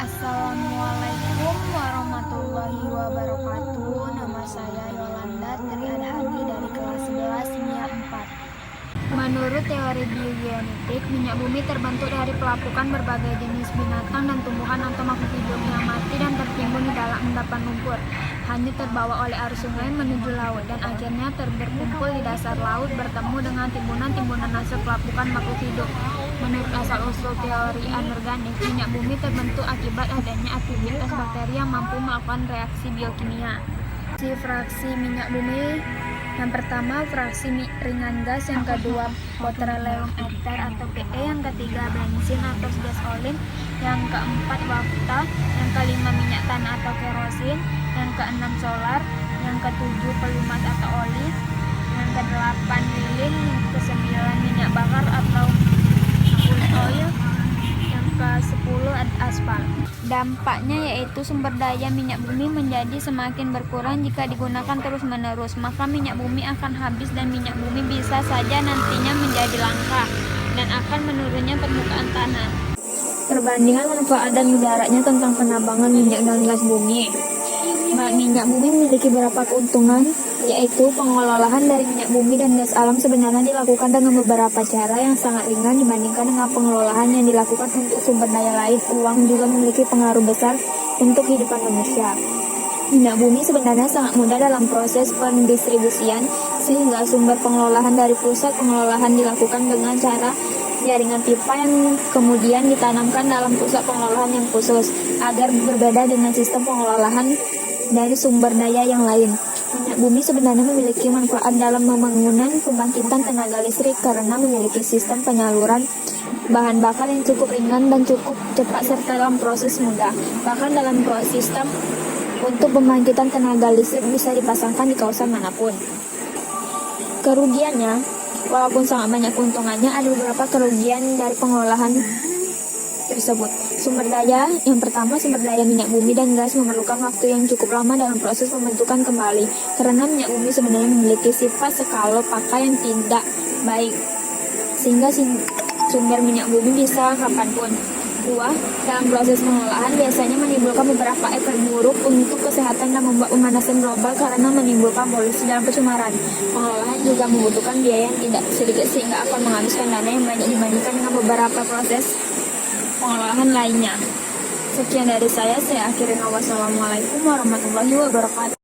Assalamualaikum warahmatullahi wabarakatuh. Nama saya Yolanda Tri Adhani dari kelas 11 MIA 4. Menurut teori biogenetik, minyak bumi terbentuk dari pelapukan berbagai jenis binatang dan tumbuhan atau makhluk hidup yang mati dan tertimbun di dalam endapan lumpur. Hanyut terbawa oleh arus sungai menuju laut dan akhirnya berkumpul di dasar laut bertemu dengan timbunan-timbunan hasil pelapukan makhluk hidup. Menurut asal-usul teori anorganik, minyak bumi terbentuk akibat adanya aktivitas bakteri yang mampu melakukan reaksi biokimia. Fraksi minyak bumi yang pertama fraksi ringan gas, yang kedua petroleum ether atau PE, yang ketiga bensin atau gasolin, yang keempat wafta, yang kelima minyak tanah atau kerosin, yang keenam solar, yang ketujuh pelumas atau oli, yang kedelapan lilin, yang kesembilan minyak bakar atau crude oil, yang ke-10 aspal. Dampaknya yaitu sumber daya minyak bumi menjadi semakin berkurang jika digunakan terus-menerus, maka minyak bumi akan habis dan minyak bumi bisa saja nantinya menjadi langka dan akan menurunnya permukaan tanah. Perbandingan manfaat dan mudaratnya tentang penambangan minyak dan gas bumi. Minyak bumi memiliki beberapa keuntungan, yaitu pengelolaan dari minyak bumi dan gas alam sebenarnya dilakukan dengan beberapa cara yang sangat ringan dibandingkan dengan pengelolaan yang dilakukan untuk sumber daya lain. Uang juga memiliki pengaruh besar untuk kehidupan manusia. Minyak bumi sebenarnya sangat mudah dalam proses pendistribusian, sehingga sumber pengelolaan dari pusat pengelolaan dilakukan dengan cara jaringan pipa yang kemudian ditanamkan dalam pusat pengelolaan yang khusus, agar berbeda dengan sistem pengelolaan dari sumber daya yang lain. Minyak bumi sebenarnya memiliki manfaat dalam pembangunan pembangkitan tenaga listrik karena memiliki sistem penyaluran bahan bakar yang cukup ringan dan cukup cepat serta dalam proses mudah. Bahkan dalam sistem untuk pembangkitan tenaga listrik bisa dipasangkan di kawasan manapun. Kerugiannya, walaupun sangat banyak keuntungannya, ada beberapa kerugian dari pengolahan tersebut. Sumber daya, yang pertama, sumber daya minyak bumi dan gas memerlukan waktu yang cukup lama dalam proses pembentukan kembali, karena minyak bumi sebenarnya memiliki sifat sekalo pakai yang tidak baik, sehingga sumber minyak bumi bisa kapanpun. Dua, dalam proses pengolahan biasanya menimbulkan beberapa efek buruk untuk kesehatan dan membuat pemanasan global karena menimbulkan polusi dan pencemaran. Pengolahan juga membutuhkan biaya yang tidak sedikit sehingga akan menghabiskan dana yang banyak dibandingkan dengan beberapa proses pengolahan lainnya. Sekian dari saya akhiri. Wassalamualaikum warahmatullahi wabarakatuh.